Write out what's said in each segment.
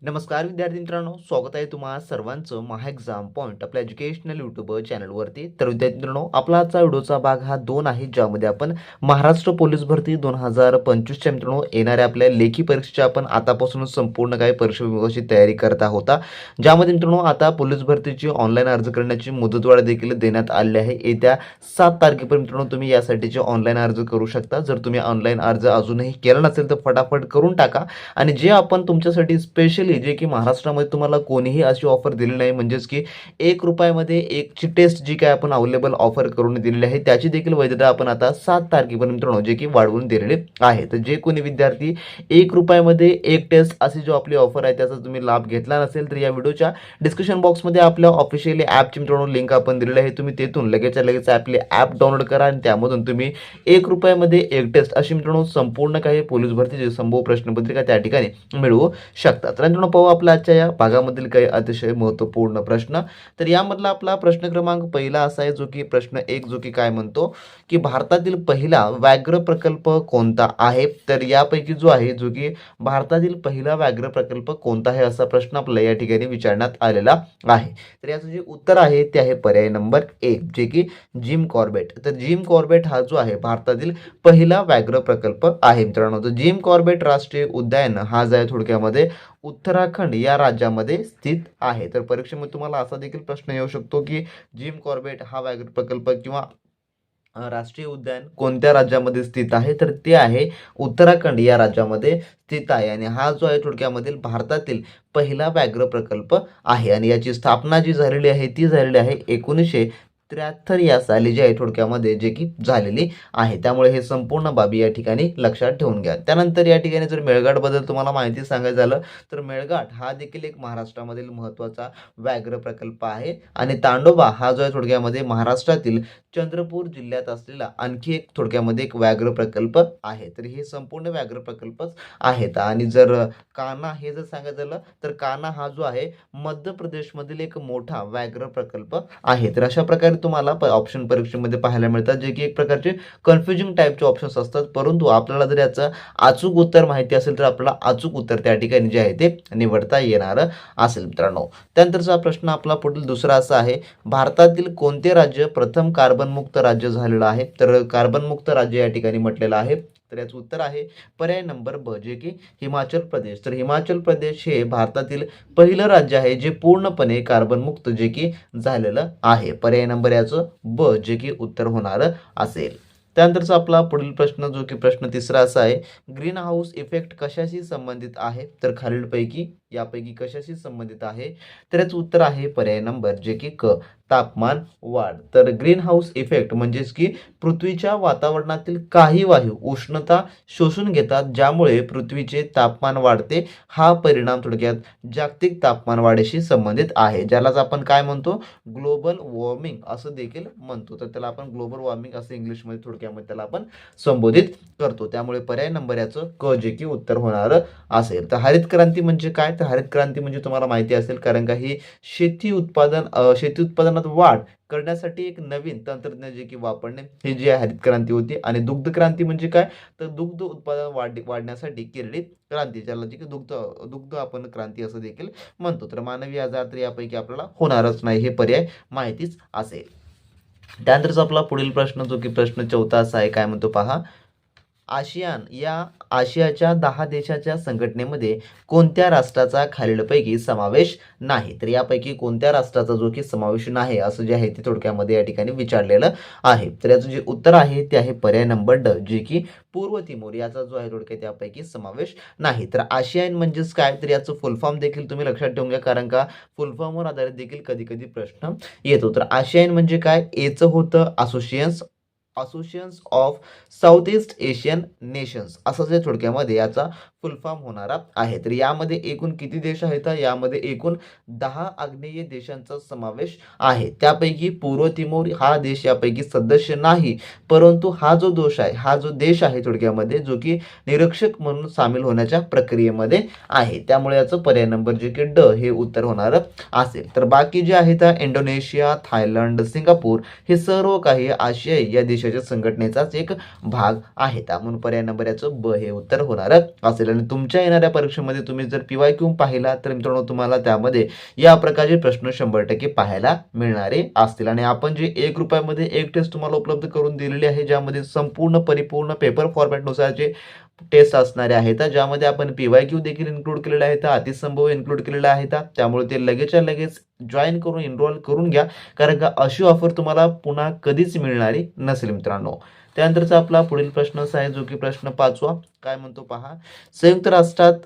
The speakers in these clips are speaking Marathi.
नमस्कार विद्यार्थी मित्रांनो, स्वागत आहे तुम्हा सर्वांचं महा एक्झाम पॉईंट आपल्या एज्युकेशनल यूट्यूब चॅनलवरती. तर विद्यार्थी मित्रांनो, आपला आजचा व्हिडिओचा भाग हा 2 आहे, ज्यामध्ये आपण महाराष्ट्र पोलीस भरती 2025च्या मित्रांनो येणाऱ्या आपल्या लेखी परीक्षेच्या आपण आतापासूनच संपूर्ण काही परीक्षा विभागाची तयारी करत आहोत. ज्यामध्ये मित्रांनो आता पोलीस भरतीची ऑनलाईन अर्ज करण्याची मुदतवाढ देखील देण्यात आली आहे. येत्या 7 तारखेपर्यंत मित्रांनो तुम्ही यासाठीचे ऑनलाईन अर्ज करू शकता. जर तुम्ही ऑनलाईन अर्ज अजूनही केला नसेल तर फटाफट करून टाका. आणि जे आपण तुमच्यासाठी स्पेशली जे की महाराष्ट्रामध्ये तुम्हाला कोणीही अशी ऑफर दिली नाही, म्हणजेच की ₹1 एकची टेस्ट जी काय आपण अवेलेबल ऑफर करून दिलेली आहे, त्याची देखील वैधता आपण आता 7 तारखेपर्यंत मित्रांनो जे की वाढवून दिलेली आहे. तर जे कोणी विद्यार्थी ₹1 एक टेस्ट अशी जो आपली ऑफर आहे त्याचा तुम्ही लाभ घेतला नसेल तर या व्हिडिओच्या डिस्क्रिप्शन बॉक्समध्ये आपल्या ऑफिशियली ॲपची मित्रांनो लिंक आपण दिलेली आहे. तुम्ही तेथून लगेच आपले ॲप डाउनलोड करा आणि त्यामधून तुम्ही ₹1 एक टेस्ट अशी मित्रांनो संपूर्ण काही पोलीस भरतीची संभव प्रश्नपत्रिका त्या ठिकाणी मिळवू शकता. तर मित्रांनो पाहू आपल्या आजच्या या भागामधील काही अतिशय महत्त्वपूर्ण प्रश्न. तर यामधला आपला प्रश्न क्रमांक पहिला असा आहे, जो की प्रश्न 1 जो की काय म्हणतो की भारतातील पहिला व्याघ्र प्रकल्प कोणता आहे. तर यापैकी जो आहे जो की भारतातील पहिला व्याघ्र प्रकल्प कोणता आहे असा प्रश्न आपल्याला या ठिकाणी विचारण्यात आलेला आहे. तर याचं जे उत्तर आहे ते आहे पर्याय नंबर 1 जे की जिम कॉर्बेट. तर जिम कॉर्बेट हा जो आहे भारतातील पहिला व्याघ्र प्रकल्प आहे मित्रांनो. तर जिम कॉर्बेट राष्ट्रीय उद्यान हा जो आहे थोडक्यामध्ये उत्तराखंड या राज्यामध्ये स्थित आहे. तर परीक्षेमध्ये तुम्हाला असा देखील प्रश्न येऊ शकतो की जिम कॉर्बेट हा व्याघ्र प्रकल्प किंवा राष्ट्रीय उद्यान कोणत्या राज्यामध्ये स्थित आहे. तर ते आहे उत्तराखंड या राज्यामध्ये स्थित आहे आणि हा जो आहे थोडक्यामधील भारतातील पहिला व्याघ्र प्रकल्प आहे आणि याची स्थापना जी झालेली आहे ती झालेली आहे 1973 या साली जी आहे थोडक्यामध्ये जे की झालेली आहे. त्यामुळे हे संपूर्ण बाबी या ठिकाणी लक्षात ठेवून घ्या. त्यानंतर या ठिकाणी जर मेळघाटबद्दल तुम्हाला माहिती सांगायचं झालं तर मेळघाट हा देखील एक महाराष्ट्रामधील महत्त्वाचा व्याघ्र प्रकल्प आहे आणि तांडोबा हा जो आहे थोडक्यामध्ये महाराष्ट्रातील चंद्रपूर जिल्ह्यात असलेला आणखी एक थोडक्यामध्ये एक व्याघ्र प्रकल्प आहे. तर हे संपूर्ण व्याघ्र प्रकल्पच आहेत. आणि जर कान्हा हे जर सांगायचं झालं तर कान्हा हा जो आहे मध्य प्रदेशमधील एक मोठा व्याघ्र प्रकल्प आहे. तर अशा प्रकारे तुम्हाला ऑप्शन परीक्षेमध्ये पाहायला मिळतात, जे की एक प्रकारचे कन्फ्युजिंग टाईपचे ऑप्शन्स असतात. परंतु आपल्याला जर याचं अचूक उत्तर माहिती असेल तर आपल्याला अचूक उत्तर त्या ठिकाणी जे आहे ते निवडता येणार असेल मित्रांनो. त्यानंतरचा प्रश्न आपला पुढील दुसरा असा आहे, भारतातील कोणते राज्य प्रथम कार्बनमुक्त राज्य झालेलं आहे. तर कार्बनमुक्त राज्य या ठिकाणी म्हटलेलं आहे. तर याचं उत्तर आहे पर्याय नंबर ब जे की हिमाचल प्रदेश. तर हिमाचल प्रदेश हे भारतातील पहिलं राज्य आहे जे पूर्णपणे कार्बनमुक्त जे की झालेलं आहे. पर्याय नंबर याचं ब जे की उत्तर होणार असेल. त्यानंतरचा आपला पुढील प्रश्न जो की प्रश्न तिसरा असा आहे, ग्रीन हाऊस इफेक्ट कशाशी संबंधित आहे. तर खालीलपैकी यापैकी कशाशी संबंधित आहे. तर याचं उत्तर आहे पर्याय नंबर जे की क तापमान वाढ. तर ग्रीन हाऊस इफेक्ट म्हणजेच की पृथ्वीच्या वातावरणातील काही वायू उष्णता शोषून घेतात, ज्यामुळे पृथ्वीचे तापमान वाढते. हा परिणाम थोडक्यात जागतिक तापमान वाढीशी संबंधित आहे, ज्यालाच आपण काय म्हणतो ग्लोबल वॉर्मिंग असं देखील म्हणतो. तर त्याला आपण ग्लोबल वॉर्मिंग असं इंग्लिशमध्ये थोडक्यामध्ये त्याला आपण संबोधित करतो. त्यामुळे पर्याय नंबर याचं क जे की उत्तर होणार असेल. तर हरित क्रांती म्हणजे काय. तर हरित क्रांती म्हणजे तुम्हाला माहिती असेल, कारण का ही शेती उत्पादनात वाढ करण्यासाठी एक नवीन तंत्रज्ञान जे की वापरणे ही जी हरित क्रांती होती. आणि दुग्ध क्रांती म्हणजे काय, तर दुग्ध उत्पादन वाढण्यासाठी केलेली क्रांती, ज्याला जी की दुग्ध आपण क्रांती असं देखील म्हणतो. तर मानवी आजार तर यापैकी आपल्याला होणारच नाही, हे पर्याय माहितीच असेल. त्यानंतरचा आपला पुढील प्रश्न जो की प्रश्न 4था असा आहे, काय म्हणतो पहा, आशियान या आशियाच्या 10 देशाच्या संघटनेमध्ये कोणत्या राष्ट्राचा खालीलपैकी समावेश नाही. तर यापैकी कोणत्या राष्ट्राचा जो की समावेश नाही असं जे आहे ते थोडक्यामध्ये या ठिकाणी विचारलेलं आहे. तर याचं जे उत्तर आहे ते आहे पर्याय नंबर ड जे की पूर्व तिमोर याचा जो आहे थोडक्यात यापैकी समावेश नाही. तर आशियान म्हणजेच काय, तर याचं फुल फॉर्म देखील तुम्ही लक्षात ठेवून घ्या, कारण का फुल फॉर्मवर आधारित देखील कधी कधी प्रश्न येतो. तर आशियान म्हणजे काय, एचं होतं associations of south east Asian nations असं जे थोडक्यामध्ये याचा फुल फॉर्म होणारा आहे. तर यामध्ये एकूण किती देश आहेत, यामध्ये एकूण 10 आग्नेय देशांचा समावेश आहे. त्यापैकी पूर्व तिमोर हा देश यापैकी सदस्य नाही, परंतु हा जो देश आहे थोडक्यामध्ये जो की निरीक्षक म्हणून सामील होण्याच्या प्रक्रियेमध्ये आहे. त्यामुळे याचं पर्याय नंबर जे की ड हे उत्तर होणार असेल. तर बाकी जे आहेत इंडोनेशिया, थायलंड, सिंगापूर हे सर्व काही आशियाई या देशाचे देशाच्या संघटनेचाच एक भाग आहे. म्हणून पर्याय नंबर याचं ब हे उत्तर होणार असेल. आणि तुमच्या येणाऱ्या परीक्षेमध्ये तुम्ही जर PYQ पाहिला तर मित्रांनो तुम्हाला त्यामध्ये या प्रकारचे प्रश्न 100% पाहायला मिळणारे असतील. आणि आपण जे ₹1 एक टेस्ट तुम्हाला उपलब्ध करून दिलेली आहे, ज्यामध्ये संपूर्ण परिपूर्ण पेपर फॉर्मॅटनुसारचे टेस्ट असणारे आहेत, ज्यामध्ये आपण PYQ देखील इन्क्लूड केलेले आहेत, अतिसंभव इन्क्लूड केलेला आहे. त्यामुळे ते लगेचच्या लगेच जॉईन करून एनरोल करून घ्या, कारण का अशी ऑफर तुम्हाला पुन्हा कधीच मिळणारी नसेल मित्रांनो. त्यानंतरचा आपला पुढील प्रश्न असा आहे, जो की प्रश्न 5वा काय म्हणतो पहा. संयुक्त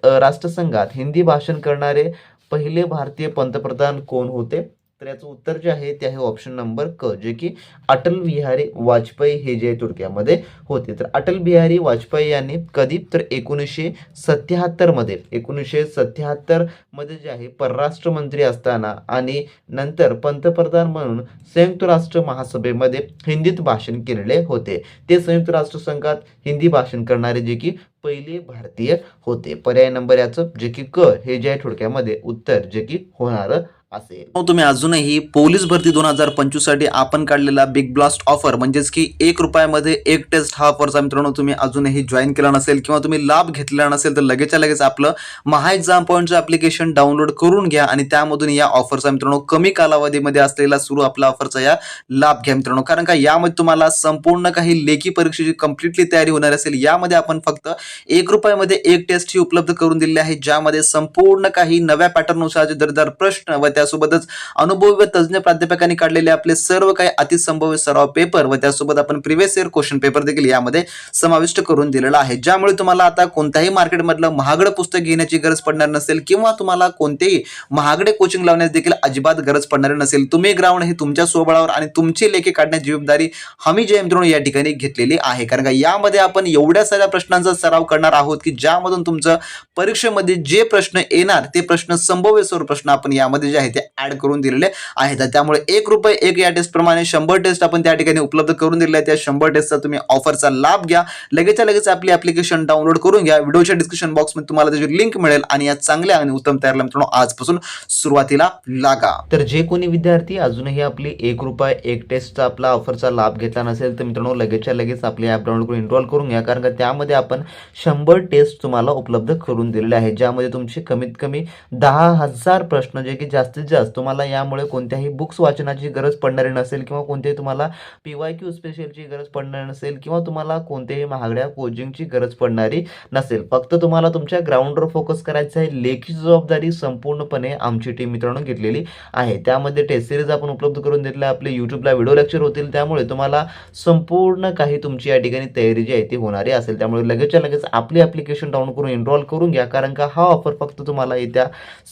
राष्ट्रसंघात हिंदी भाषण करणारे पहिले भारतीय पंतप्रधान कोण होते? तर याचं उत्तर जे आहे ते आहे ऑप्शन नंबर क, जे की अटल बिहारी वाजपेयी हे जे थोडक्यामध्ये होते. तर अटल बिहारी वाजपेयी यांनी कधी तर 1977 मध्ये जे आहे परराष्ट्र मंत्री असताना आणि नंतर पंतप्रधान म्हणून संयुक्त राष्ट्र महासभेमध्ये हिंदीत भाषण केलेले होते. ते संयुक्त राष्ट्र संघात हिंदी भाषण करणारे जे की पहिले भारतीय होते. पर्याय नंबर याचं जे की क हे जे आहे थोडक्यामध्ये उत्तर जे की होणार असेल. तुम्ही अजूनही पोलीस भरती 2025 साठी आपण काढलेला बिग ब्लास्ट ऑफर म्हणजेच की ₹1 एक टेस्ट हा ऑफरचा मित्रांनो तुम्ही अजूनही जॉईन केला नसेल किंवा तुम्ही लाभ घेतलेला नसेल तर लगेचच्या लगेच आपलं महा एक्झाम पॉईंटचं ऍप्लिकेशन डाउनलोड करून घ्या आणि त्यामधून या ऑफरचा मित्रांनो कमी कालावधीमध्ये असलेला सुरू आपला ऑफरचा या लाभ घ्या मित्रांनो. कारण का यामध्ये तुम्हाला संपूर्ण काही लेखी परीक्षेची कम्प्लिटली तयारी होणार असेल. यामध्ये आपण फक्त ₹1 एक टेस्ट ही उपलब्ध करून दिलेली आहे, ज्यामध्ये संपूर्ण काही नव्या पॅटर्ननुसारचे दर्जेदार प्रश्न व त्यासोबतच अनुभवी व तज्ञ प्राध्यापकांनी काढलेले आपले सर्व काही अतिसंभाव्य सराव पेपर व त्यासोबत आपण प्रिव्हियस इयर क्वेश्चन पेपर देखील यामध्ये समाविष्ट करून दिलेला आहे, ज्यामुळे तुम्हाला आता कोणत्याही मार्केटमधलं महागडं पुस्तक घेण्याची गरज पडणार नसेल किंवा तुम्हाला कोणतेही महागडे कोचिंग लावण्यास देखील अजिबात गरज पडणार नसेल. तुम्ही ग्राउंड हे तुमच्या स्वबळावर आणि तुमची लेखी काढण्याची जबाबदारी आम्ही जे मित्रांनो या ठिकाणी घेतलेली आहे. कारण का यामध्ये आपण एवढ्या साऱ्या प्रश्नांचा सराव करणार आहोत की ज्यामधून तुमचं परीक्षेमध्ये जे प्रश्न येणार ते प्रश्न संभाव्य स्वरूप प्रश्न आपण यामध्ये जे आहे ते ऍड करून दिलेले आहेत. त्यामुळे ₹1 एक या टेस्ट प्रमाणे 100 टेस्ट आपण त्या ठिकाणी उपलब्ध करून दिलेल्या आहेत. त्या 100 टेस्टचा तुम्ही ऑफरचा लाभ घ्या. लगेचच्या लगेच आपली ऍप्लिकेशन डाउनलोड करून घ्या. व्हिडिओच्या डिस्क्रिप्शन बॉक्समध्ये तुम्हाला त्याची लिंक मिळेल आणि या चांगल्या आणि उत्तम तयारीला मित्रांनो आजपासून सुरुवातीला लागा. तर जे कोणी विद्यार्थी अजूनही आपली ₹1 एक टेस्टचा आपला ऑफरचा लाभ घेतला नसेल तर मित्रांनो लगेचच्या लगेच आपली ॲप डाउनलोड करून एनरोल करून घ्या, कारण का त्यामध्ये आपण 100 टेस्ट तुम्हाला उपलब्ध करून दिलेले आहेत, ज्यामध्ये तुमचे कमीत कमी 10,000 प्रश्न जे की जास्तीत जास्त तुम्हाला यामुळे कोणत्याही बुक्स वाचनाची गरज पडणारी नसेल किंवा कोणत्याही तुम्हाला PYQ स्पेशलची गरज पडणार नसेल किंवा तुम्हाला कोणत्याही महागड्या कोचिंगची गरज पडणारी नसेल. फक्त तुम्हाला तुमच्या ग्राउंडवर फोकस करायचं आहे. लेखी जबाबदारी संपूर्णपणे आमची टीम मित्रांनो घेतलेली आहे. त्यामध्ये टेस्ट सिरीज आपण उपलब्ध करून दिलेल्या आपले यूट्यूबला व्हिडिओ लेक्चर होतील, त्यामुळे तुम्हाला संपूर्ण काही तुमची या ठिकाणी तयारी जी आहे ती होणारी असेल. त्यामुळे लगेचच्या लगेच आपली ॲप्लिकेशन डाउनलोड करून एनरोल करून घ्या, कारण का हा ऑफर फक्त तुम्हाला येत्या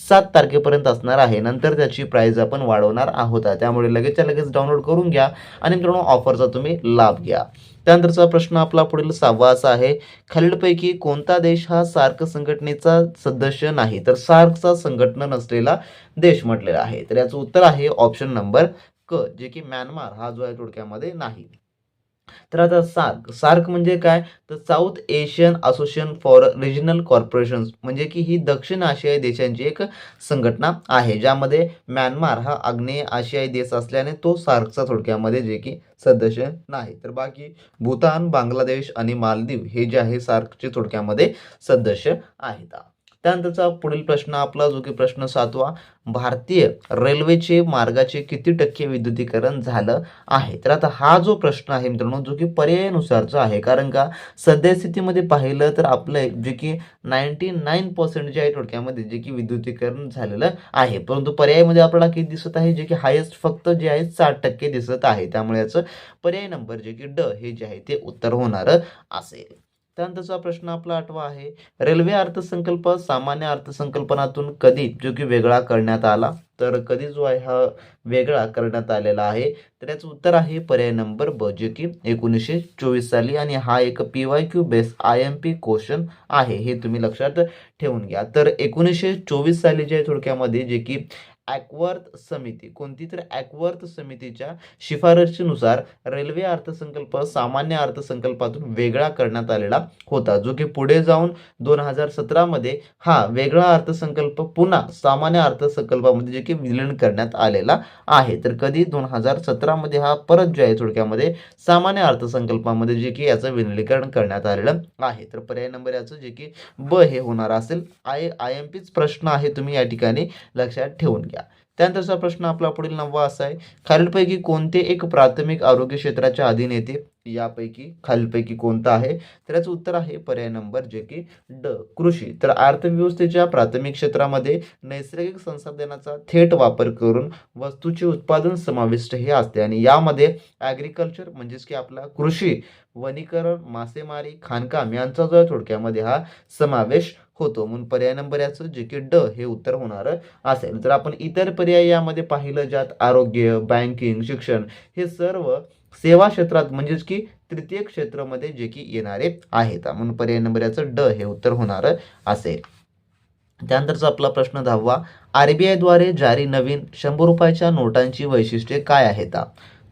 7 तारखेपर्यंत असणार आहे. नंतर त्याची प्राइस आपण वाढवणार आहोत. त्यामुळे लगेचच्या लगेच डाउनलोड करून घ्या आणि मित्रांनो ऑफरचा तुम्ही लाभ घ्या. त्यानंतरचा प्रश्न आपला पुढील 6वा असा आहे, खालीलपैकी कोणता देश हा सार्क संघटनेचा सदस्य नाही? तर सार्कचा संघटना नसलेला देश म्हटलेला आहे. तर याचं उत्तर आहे ऑप्शन नंबर क, जे की म्यानमार हा जो आहे थोडक्यामध्ये नाही. तर आता सार्क म्हणजे काय? तर south Asian association for regional corporations, म्हणजे की ही दक्षिण आशियाई देशांची एक संघटना आहे, ज्यामध्ये म्यानमार हा आग्नेय आशियाई देश असल्याने तो सार्कचा थोडक्यामध्ये जे की सदस्य नाही. तर बाकी भूतान, बांगलादेश आणि मालदीव हे जे आहे सार्कचे थोडक्यामध्ये सदस्य आहेत. त्यानंतरचा पुढील प्रश्न आपला जो की प्रश्न 7वा, भारतीय रेल्वेचे मार्गाचे किती टक्के विद्युतीकरण झालं आहे? तर आता हा जो प्रश्न आहे मित्रांनो जो की पर्यायानुसारचा आहे, कारण का सध्या स्थितीमध्ये पाहिलं तर आपलं जे की 99% जे आहे थोडक्यामध्ये जे की विद्युतीकरण झालेलं आहे, परंतु पर्यायामध्ये आपल्याला किती दिसत आहे? जे की हायेस्ट फक्त जे आहे 60% दिसत आहे. त्यामुळे याचं पर्याय नंबर जे की ड हे जे आहे ते उत्तर होणार असेल. त्यानंतरचा प्रश्न आपला 8वा आहे, रेल्वे अर्थसंकल्प सामान्य अर्थसंकल्पनातून कधी जो की वेगळा करण्यात आला? तर कधी जो आहे हा वेगळा करण्यात आलेला आहे? तर याचं उत्तर आहे पर्याय नंबर ब, जे की 1924 साली. आणि हा एक PYQ बेस IMP क्वेश्चन आहे, हे तुम्ही लक्षात ठेवून घ्या. तर 1924 साली जे आहे थोडक्यामध्ये जे की ॲक्वर्थ समिती, कोणती तर ॲक्वर्थ समितीच्या शिफारशीनुसार रेल्वे अर्थसंकल्प सामान्य अर्थसंकल्पातून वेगळा करण्यात आलेला होता, जो की पुढे जाऊन 2017 मध्ये हा वेगळा अर्थसंकल्प पुन्हा सामान्य अर्थसंकल्पामध्ये जे की विलीन करण्यात आलेला आहे. तर कधी 2017 मध्ये हा परत जे आहे थोडक्यामध्ये सामान्य अर्थसंकल्पामध्ये जे की याचं विलीनीकरण करण्यात आलेलं आहे. तर पर्याय नंबर याचं जे की ब हे होणार असेल. IMPच प्रश्न आहे, तुम्ही या ठिकाणी लक्षात ठेवून घ्या. त्यानंतरचा प्रश्न आपला पुढील 9वा असा आहे, खालीलपैकी कोणते एक प्राथमिक आरोग्य क्षेत्राच्या अधीन येते? यापैकी खालीलपैकी कोणतं आहे? तर याचं उत्तर आहे पर्याय नंबर जे की ड, कृषी. तर अर्थव्यवस्थेच्या प्राथमिक क्षेत्रामध्ये नैसर्गिक संसाधनाचा थेट वापर करून वस्तूचे उत्पादन समाविष्ट हे असते आणि यामध्ये ॲग्रिकल्चर म्हणजेच की आपला कृषी, वनीकरण, मासेमारी, खाणकाम यांचा जो आहे थोडक्यामध्ये हा समावेश होतो. म्हणून पर्याय नंबर याचं जे की ड हे उत्तर होणार असेल. जर आपण इतर पर्याय यामध्ये पाहिलं, ज्यात आरोग्य, बँकिंग, शिक्षण हे सर्व सेवा क्षेत्रात म्हणजेच की तृतीय क्षेत्रामध्ये जे की येणारे आहेत. म्हणून पर्याय नंबर याचं ड हे उत्तर होणार असेल. त्यानंतरचा आपला प्रश्न 10वा, RBI द्वारे जारी नवीन 100 रुपयाच्या नोटांची वैशिष्ट्ये काय आहेत?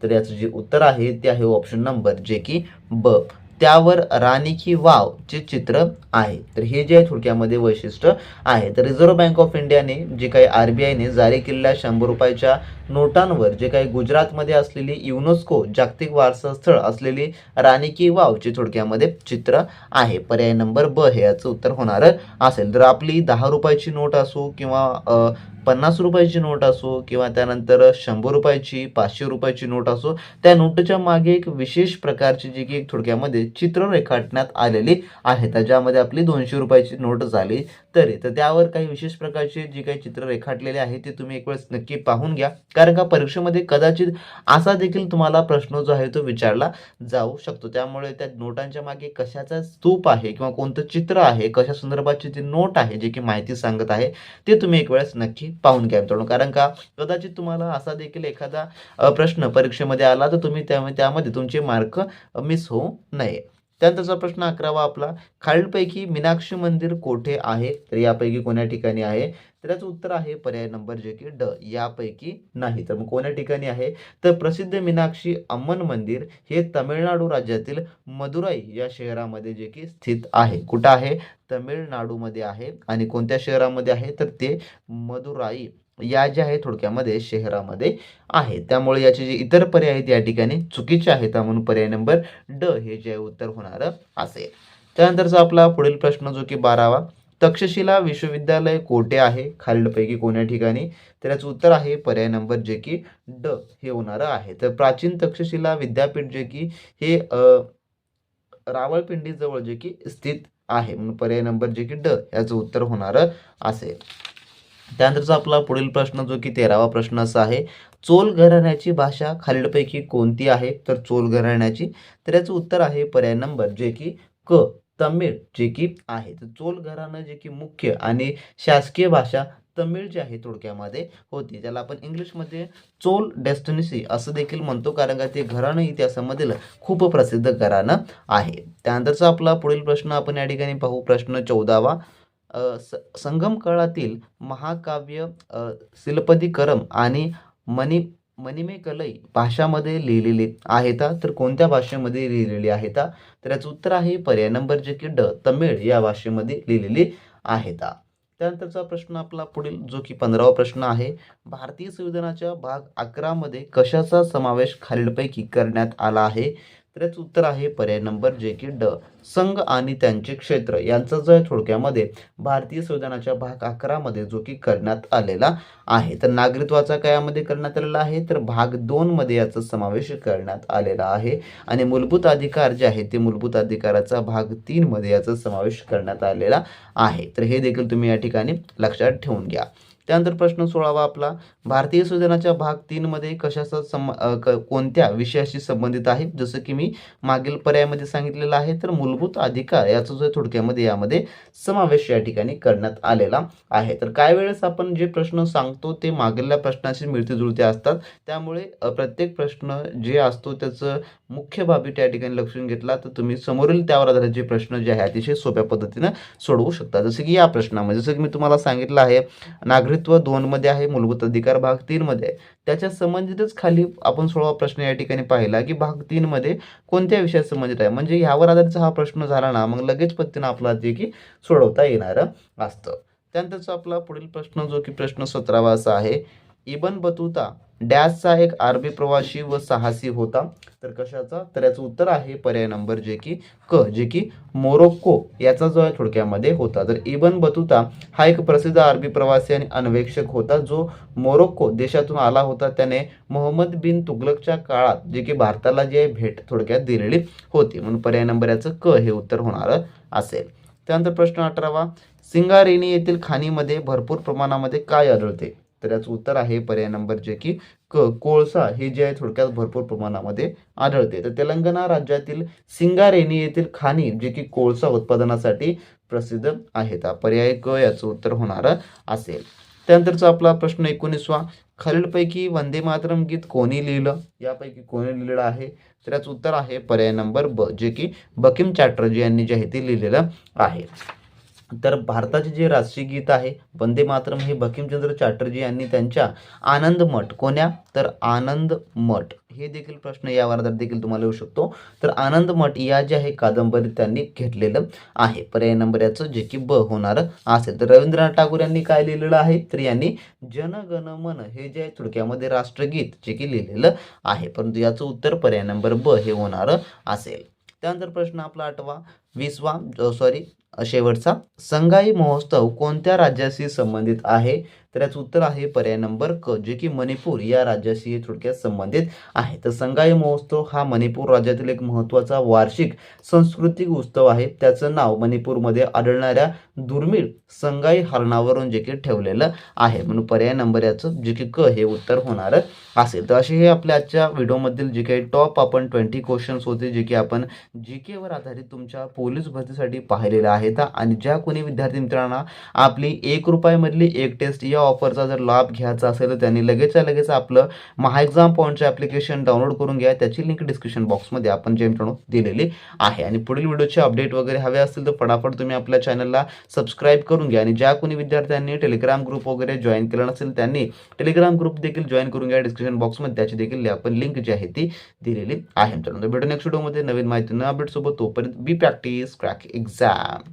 तर याचं जे उत्तर आहे ते आहे ऑप्शन नंबर जे की ब, त्यावर राणी की वाव चे चित्र आहे. तर हे जे आहे थोडक्यामध्ये वैशिष्ट्य आहे. तर रिझर्व्ह बँक ऑफ इंडियाने जे काही RBIने जारी केलेल्या 100 रुपयाच्या नोटांवर जे काही गुजरातमध्ये असलेली युनेस्को जागतिक वारसा स्थळ असलेली राणी की वावचे थोडक्यामध्ये चित्र आहे. पर्याय नंबर ब हे याचं उत्तर होणार असेल. तर आपली 10 रुपयाची नोट असो किंवा 50 रुपयाची नोट असो किंवा त्यानंतर 100 रुपयाची, 500 रुपयाची नोट असो, त्या नोटच्या मागे एक विशेष प्रकारची जी की थोडक्यामध्ये चित्र रेखाटण्यात आलेली आहेत. ज्यामध्ये आपली 200 रुपयाची नोट झाली तरी तर त्यावर काही विशेष प्रकारचे जी काही चित्र रेखाटलेले आहे ते तुम्ही एक वेळेस नक्की पाहून घ्या, कारण का परीक्षेमध्ये कदाचित असा देखील तुम्हाला प्रश्न जो आहे तो विचारला जाऊ शकतो. त्यामुळे त्या नोटांच्या मागे कशाचा स्तूप आहे किंवा कोणतं चित्र आहे, कशा संदर्भाची ती नोट आहे जे की माहिती सांगत आहे, ते तुम्ही एक वेळेस नक्की पाहून घ्या मित्रांनो. कारण का कदाचित तुम्हाला असा देखील एखादा प्रश्न परीक्षेमध्ये आला तर तुम्ही त्यामध्ये तुमचे मार्क मिस होऊ नये. त्यानंतरचा प्रश्न 11वा आपला, खालीलपैकी मीनाक्षी मंदिर कोठे आहे? तर यापैकी कोण्या ठिकाणी आहे? तर याचं उत्तर आहे पर्याय नंबर जे की ड, यापैकी नाही. तर मग कोण्या ठिकाणी आहे? तर प्रसिद्ध मीनाक्षी अम्मन मंदिर हे तामिळनाडू राज्यातील मदुराई या शहरामध्ये जे की स्थित आहे. कुठं आहे? तामिळनाडूमध्ये आहे. आणि कोणत्या शहरामध्ये आहे? तर ते मदुराई या जे आहे थोडक्यामध्ये शहरामध्ये आहे. त्यामुळे याचे जे इतर पर्याय आहेत या ठिकाणी चुकीचे आहेत. म्हणून पर्याय नंबर ड हे जे उत्तर होणार असेल. त्यानंतरचा आपला पुढील प्रश्न जो की 12वा, तक्षशिला विश्वविद्यालय कोठे आहे? खालीलपैकी कोण्या ठिकाणी? तर याचं उत्तर आहे पर्याय नंबर जे की ड हे होणार आहे. तर प्राचीन तक्षशिला विद्यापीठ जे की हे रावळपिंडी जवळ जे की स्थित आहे. म्हणून पर्याय नंबर जे की ड याचं उत्तर होणार असेल. त्यानंतरचा आपला पुढील प्रश्न जो की 13वा प्रश्न असा आहे, चोल घराण्याची भाषा खालीलपैकी कोणती आहे? तर चोल घराण्याची, तर याचं उत्तर आहे पर्याय नंबर जे की क, तमिळ जे की आहे. तर चोल घराणं जे की मुख्य आणि शासकीय भाषा तमिळ जी आहे थोडक्यामध्ये होती. त्याला आपण इंग्लिशमध्ये चोल डेस्टिनेसी असं देखील म्हणतो, कारण का ते घराणं इतिहासामधील खूप प्रसिद्ध घराणं आहे. त्यानंतरचा आपला पुढील प्रश्न आपण या ठिकाणी पाहू. प्रश्न 14वा, संगम काळातील महाकाव्य शिल्पदिकरम आणि मणिमेकलई भाषामध्ये लिहिलेली आहेत. तर कोणत्या भाषेमध्ये लिहिलेली आहेत? तर याचं उत्तर आहे पर्याय नंबर जे की ड, तमिळ या भाषेमध्ये लिहिलेली आहेत. त्यानंतरचा प्रश्न आपला पुढील जो की 15वा प्रश्न आहे, भारतीय संविधानाच्या भाग 11 मध्ये कशाचा समावेश खालीलपैकी करण्यात आला आहे? तर याचं उत्तर आहे पर्याय नंबर जे की ड, संघ आणि त्यांचे क्षेत्र यांचा जो आहे थोडक्यामध्ये भारतीय संविधानाच्या भाग 11 मध्ये जो की करण्यात आलेला आहे. तर नागरिकत्वाचा कायामध्ये करण्यात आलेला आहे, तर भाग 2 मध्ये याचा समावेश करण्यात आलेला आहे. आणि मूलभूत अधिकार जे आहे ते मूलभूत अधिकाराचा भाग 3 मध्ये याचा समावेश करण्यात आलेला आहे. तर हे देखील तुम्ही या ठिकाणी लक्षात ठेवून घ्या. त्यानंतर प्रश्न 16वा आपला, भारतीय संविधानाच्या भाग 3 मध्ये कशाचा कोणत्या विषयाशी संबंधित आहे? जसं की मी मागील पर्यायामध्ये सांगितलेलं आहे, तर मूलभूत अधिकार याचा जो थोडक्यामध्ये यामध्ये समावेश या ठिकाणी करण्यात आलेला आहे. तर काही वेळेस आपण जे प्रश्न सांगतो ते मागील प्रश्नाशी मिळते जुळते असतात, त्यामुळे प्रत्येक प्रश्न जे असतो त्याचं मुख्य बाबी त्या ठिकाणी लक्षून घेतला तर तुम्ही समोरील त्यावर आधारित जे प्रश्न जे आहे अतिशय सोप्या पद्धतीनं सोडवू शकता. जसं की या प्रश्नामध्ये जसं की मी तुम्हाला सांगितलं आहे, नागरिकत्व 2 मध्ये आहे, मूलभूत अधिकार भाग 3 मध्ये आहे. त्याच्या संबंधितच खाली आपण 16वा प्रश्न या ठिकाणी पाहिला की भाग 3 मध्ये कोणत्या विषयात संबंधित आहे, म्हणजे ह्यावर आधारित हा प्रश्न झाला ना, मग लगेच पद्धतीनं आपला जे की सोडवता येणार असतं. त्यानंतरचा आपला पुढील प्रश्न जो की प्रश्न 17वा असा आहे, इबन बतूता डॅशचा एक अरबी प्रवासी व साहसी होता. तर कशाचा? तर याचं उत्तर आहे पर्याय नंबर जे की मोरोक्को याचा जो आहे थोडक्यामध्ये होता. तर इबन बतूता हा एक प्रसिद्ध अरबी प्रवासी आणि अन्वेषक होता जो मोरोक्को देशातून आला होता. त्याने मोहम्मद बिन तुगलकच्या काळात जे की भारताला जे भेट थोडक्यात दिलेली होती. म्हणून पर्याय नंबर याचं हे उत्तर होणार असेल. त्यानंतर प्रश्न 18वा, सिंगारेनी येथील खाणीमध्ये भरपूर प्रमाणामध्ये काय आढळते? तर याचं उत्तर आहे पर्याय नंबर जे की कोळसा हे जे आहे थोडक्यात भरपूर प्रमाणामध्ये आढळते. तर तेलंगणा राज्यातील सिंगारेनी येथील खाणी जे की कोळसा उत्पादनासाठी प्रसिद्ध आहेत. पर्याय याचं उत्तर होणार असेल. त्यानंतरचा आपला प्रश्न 19वा, खालीलपैकी वंदे मातरम गीत कोणी लिहिलं? यापैकी कोणी लिहिलेलं आहे? तर याचं उत्तर आहे पर्याय नंबर जे की बंकिम चॅटर्जी यांनी जे आहे ते लिहिलेलं आहे. तर भारताचे जे राष्ट्रीय गीत आहे वंदे मातरम हे बंकिमचंद्र चॅटर्जी यांनी त्यांच्या आनंद मठ कोण्या? तर आनंद मठ हे देखील प्रश्न या वर्गात देखील तुम्हाला येऊ शकतो. तर आनंद मठ या जे आहे कादंबरीत त्यांनी घेतलेलं आहे. पर्याय नंबर याचं जे की होणार असेल. तर रवींद्रनाथ टागोर यांनी काय लिहिलेलं आहे? तर यांनी जन गण मन हे जे आहे थोडक्यामध्ये राष्ट्रगीत जे की लिहिलेलं आहे. परंतु याचं उत्तर पर्याय नंबर हे होणार असेल. त्यानंतर प्रश्न आपला 20वा शेवटचा, संगाई महोत्सव कोणत्या राज्याशी संबंधित आहे? तर याचं उत्तर आहे पर्याय नंबर जे की मणिपूर या राज्याशी थोडक्यात संबंधित आहे. तर संगाई महोत्सव हा मणिपूर राज्यातील एक महत्त्वाचा वार्षिक सांस्कृतिक उत्सव आहे. त्याचं नाव मणिपूरमध्ये आढळणाऱ्या दुर्मिळ संगाई हरणावरून जे की ठेवलेलं आहे. म्हणून पर्याय नंबर याचं जे की हे उत्तर होणार असेल. तर असे हे आपल्या आजच्या व्हिडिओमधील जे काही टॉप आपण 20 क्वेश्चन्स होते जे की आपण GK वर आधारित तुमच्या पोलीस भरतीसाठी पाहिलेलं आहेत. आणि ज्या कोणी विद्यार्थी मित्रांना आपली ₹1 एक टेस्ट या ऑफरचा जर लाभ घ्यायचा असेल तर त्यांनी लगेच आपलं महाएक्झाम पॉईंटचं ॲप्लिकेशन डाउनलोड करून घ्या. त्याची लिंक डिस्क्रिप्शन बॉक्समध्ये आपण जे मित्रांनो दिलेली आहे. आणि पुढील व्हिडिओचे अपडेट वगैरे हवे असतील तर फटाफट तुम्ही आपल्या चॅनलला सबस्क्राईब करून घ्या. आणि ज्या कोणी विद्यार्थ्यांनी टेलिग्राम ग्रुप वगैरे जॉईन केला नसेल त्यांनी टेलिग्राम ग्रुप देखील जॉईन करून घ्या. डिस्क्रिप्शन बॉक्समध्ये त्याची देखील आपण लिंक जी आहे ती दिलेली आहे. मित्रांनो भेटू नेक्स्ट व्हिडिओमध्ये नवीन माहिती न अपडेट सोबत. तोपर्यंत बी प्रॅक्टिस क्रॅक एक्झाम.